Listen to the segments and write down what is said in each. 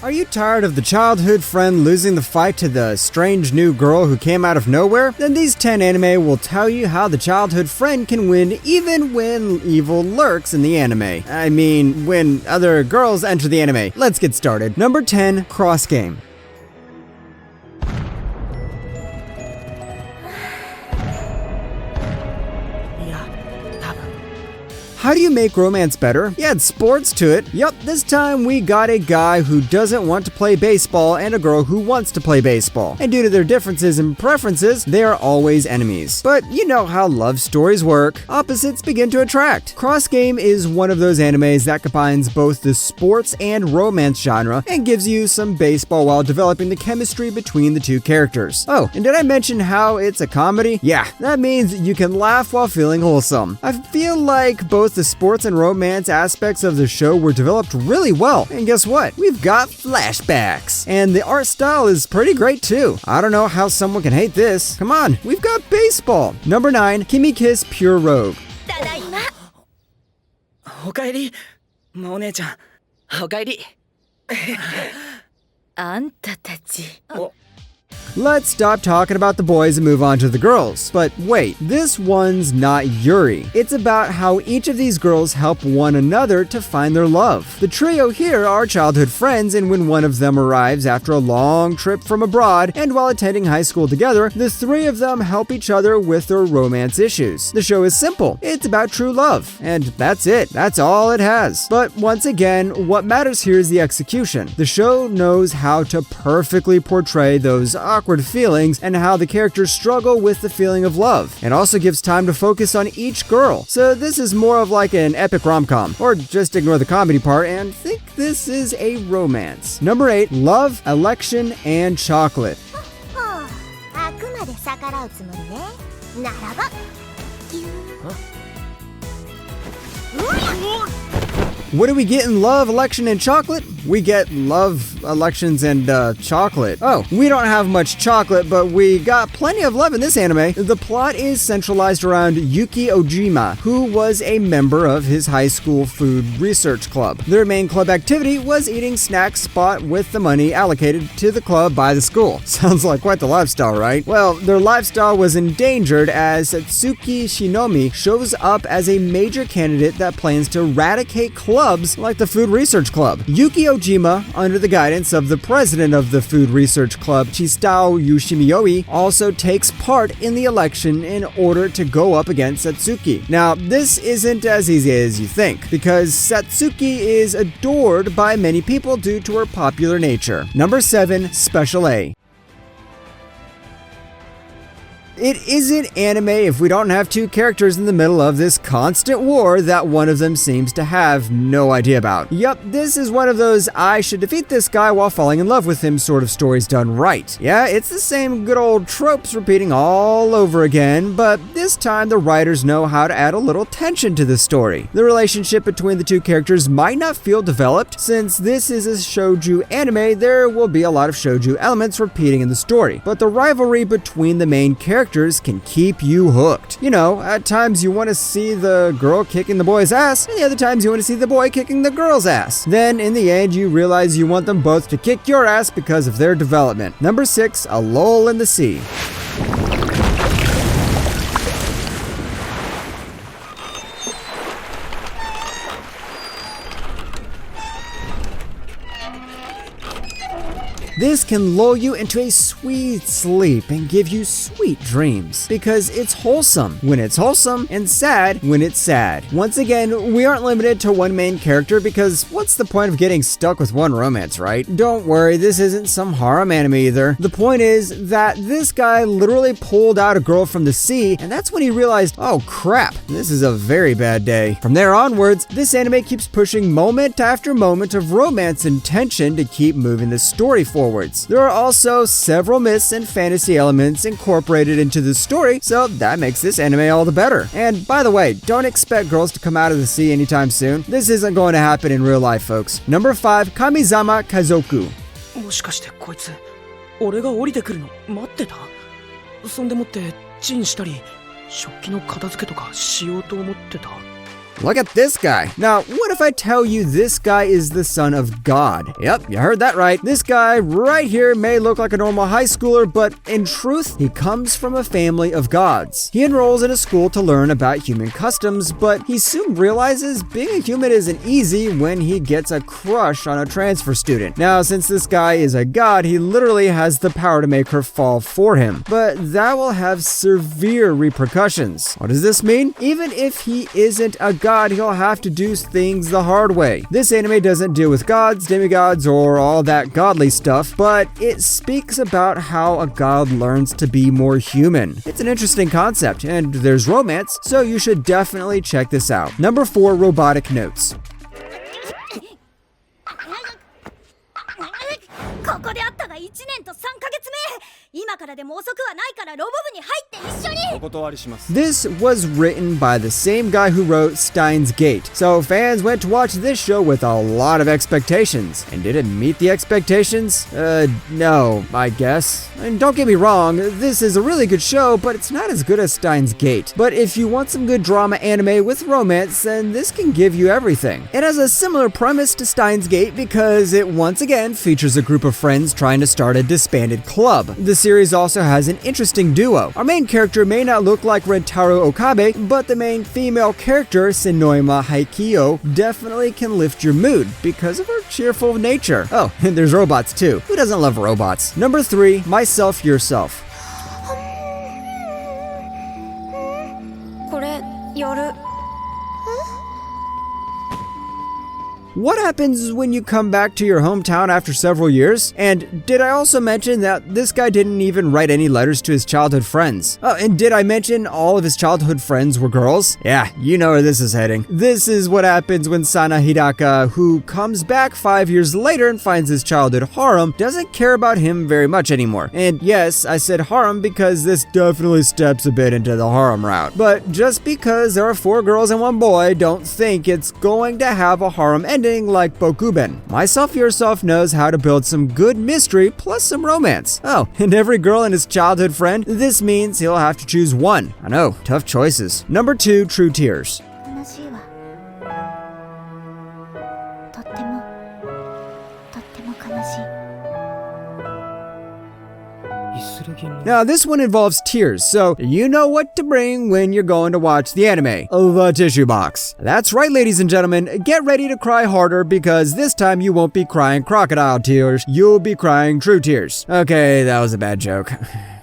Are you tired of the childhood friend losing the fight to the strange new girl who came out of nowhere? Then these 10 anime will tell you how the childhood friend can win even when evil lurks in the anime. I mean, when other girls enter the anime. Let's get started. Number 10, Cross Game. How do you make romance better? You add sports to it. Yup, this time we got a guy who doesn't want to play baseball and a girl who wants to play baseball. And due to their differences in preferences, they are always enemies. But you know how love stories work. Opposites begin to attract. Cross Game is one of those animes that combines both the sports and romance genre and gives you some baseball while developing the chemistry between the two characters. Oh, and did I mention how it's a comedy? Yeah, that means you can laugh while feeling wholesome. I feel like both the sports and romance aspects of the show were developed really well. And guess what? We've got flashbacks. And the art style is pretty great too. I don't know how someone can hate this. Come on, we've got baseball. Number 9, Kimi Kiss Pure Rogue. おかえり、お姉ちゃん、おかえり。あんたたち。Let's stop talking about the boys and move on to the girls. But wait, this one's not Yuri. It's about how each of these girls help one another to find their love. The trio here are childhood friends, and when one of them arrives after a long trip from abroad and while attending high school together, the three of them help each other with their romance issues. The show is simple. It's about true love. And that's it. That's all it has. But once again, what matters here is the execution. The show knows how to perfectly portray those awkward feelings and how the characters struggle with the feeling of love. It also gives time to focus on each girl. So this is more of like an epic rom-com. Or just ignore the comedy part and think this is a romance. Number 8, Love, Election, and Chocolate. あくまで逆らうつもりね。ならば。What do we get in Love, Election, and Chocolate? We get love, elections, and chocolate. Oh, we don't have much chocolate, but we got plenty of love in this anime. The plot is centralized around Yuki Ojima, who was a member of his high school food research club. Their main club activity was eating snacks bought with the money allocated to the club by the school. Sounds like quite the lifestyle, right? Well, their lifestyle was endangered as Satsuki Shinomi shows up as a major candidate that plans to eradicate clubs like the Food Research Club. Yuki Ojima, under the guidance of the president of the Food Research Club, Chistao Yoshimioi, also takes part in the election in order to go up against Satsuki. Now, this isn't as easy as you think, because Satsuki is adored by many people due to her popular nature. Number 7, Special A. It isn't anime if we don't have two characters in the middle of this constant war that one of them seems to have no idea about. Yup, this is one of those I should defeat this guy while falling in love with him sort of stories done right. Yeah, it's the same good old tropes repeating all over again, but this time the writers know how to add a little tension to the story. The relationship between the two characters might not feel developed. Since this is a shoujo anime, there will be a lot of shoujo elements repeating in the story, but the rivalry between the main characters can keep you hooked. You know, at times you want to see the girl kicking the boy's ass, and the other times you want to see the boy kicking the girl's ass. Then, in the end, you realize you want them both to kick your ass because of their development. Number 6, A Lull in the Sea. This can lull you into a sweet sleep and give you sweet dreams, because it's wholesome when it's wholesome and sad when it's sad. Once again, we aren't limited to one main character because what's the point of getting stuck with one romance, right? Don't worry, this isn't some harem anime either. The point is that this guy literally pulled out a girl from the sea, and that's when he realized, oh crap, this is a very bad day. From there onwards, this anime keeps pushing moment after moment of romance and tension to keep moving the story forward. There are also several myths and fantasy elements incorporated into the story, so that makes this anime all the better. And by the way, don't expect girls to come out of the sea anytime soon. This isn't going to happen in real life, folks. Number 5, Kamizama Kazoku. もしかしてこいつ、俺が降りてくるの待ってた？そんでもってチンしたり、食器の片付けとかしようと思ってた。Look at this guy. Now, what if I tell you this guy is the son of God? Yep, you heard that right. This guy right here may look like a normal high schooler, but in truth, he comes from a family of gods. He enrolls in a school to learn about human customs, but he soon realizes being a human isn't easy when he gets a crush on a transfer student. Now, since this guy is a god, he literally has the power to make her fall for him, but that will have severe repercussions. What does this mean? Even if he isn't a god, he'll have to do things the hard way. This anime doesn't deal with gods, demigods, or all that godly stuff, but it speaks about how a god learns to be more human. It's an interesting concept, and there's romance, so you should definitely check this out. Number 4, robotic notes. ここで会ったが1年と3ヶ月目。今からでも遅くはないからロボ部に入って一緒に。お断りします。 This was written by the same guy who wrote Steins Gate, so fans went to watch this show with a lot of expectations. And did it meet the expectations? No, I guess. And don't get me wrong, this is a really good show, but it's not as good as Steins Gate. But if you want some good drama anime with romance, then this can give you everything. It has a similar premise to Steins Gate because it once again features a group of friends trying to start a disbanded club. The series also has an interesting duo. Our main character may not look like Rentaro Okabe, but the main female character, Senoima Haikyo, definitely can lift your mood because of her cheerful nature. Oh, and there's robots too. Who doesn't love robots? Number 3, Myself Yourself. これやる。 What happens when you come back to your hometown after several years? And did I also mention that this guy didn't even write any letters to his childhood friends? Oh, and did I mention all of his childhood friends were girls? Yeah, you know where this is heading. This is what happens when Sana Hidaka, who comes back 5 years later and finds his childhood harem, doesn't care about him very much anymore. And yes, I said harem because this definitely steps a bit into the harem route. But just because there are 4 girls and 1 boy, don't think it's going to have a harem ending like Bokuben. Myself Yourself knows how to build some good mystery plus some romance. Oh, and every girl and his childhood friend, this means he'll have to choose one. I know, tough choices. Number 2, True Tears. 悲しいわ。とっても悲しい。 Now, this one involves tears, so you know what to bring when you're going to watch the anime. The tissue box. That's right, ladies and gentlemen, get ready to cry harder because this time you won't be crying crocodile tears, you'll be crying true tears. Okay, that was a bad joke.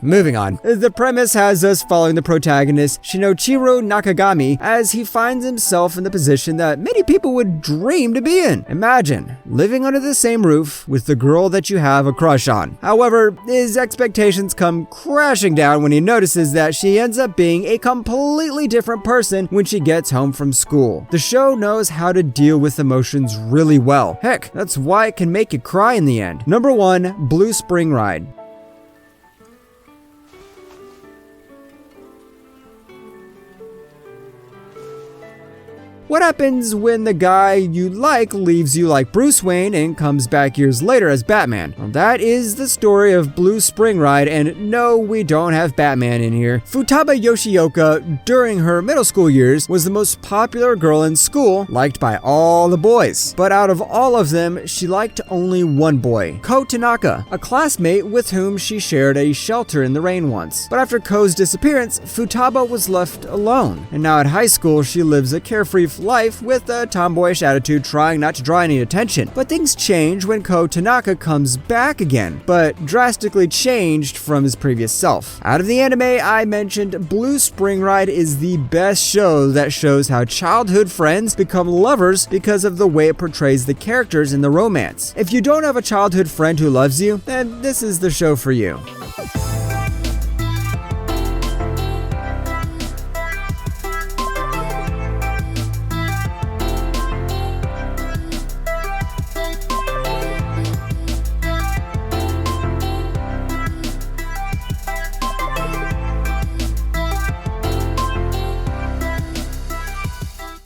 Moving on. The premise has us following the protagonist, Shinichiro Nakagami, as he finds himself in the position that many people would dream to be in. Imagine living under the same roof with the girl that you have a crush on. However, his expectations come crashing down when he notices that she ends up being a completely different person when she gets home from school. The show knows how to deal with emotions really well. Heck, that's why it can make you cry in the end. Number 1, Blue Spring Ride. What happens when the guy you like leaves you like Bruce Wayne and comes back years later as Batman? Well, that is the story of Blue Spring Ride, and no, we don't have Batman in here. Futaba Yoshioka, during her middle school years, was the most popular girl in school, liked by all the boys. But out of all of them, she liked only one boy, Ko Tanaka, a classmate with whom she shared a shelter in the rain once. But after Ko's disappearance, Futaba was left alone, and now at high school, she lives a carefree life with a tomboyish attitude, trying not to draw any attention. But things change when Ko Tanaka comes back again, but drastically changed from his previous self. Out of the anime I mentioned, Blue Spring Ride is the best show that shows how childhood friends become lovers because of the way it portrays the characters in the romance. If you don't have a childhood friend who loves you, then this is the show for you.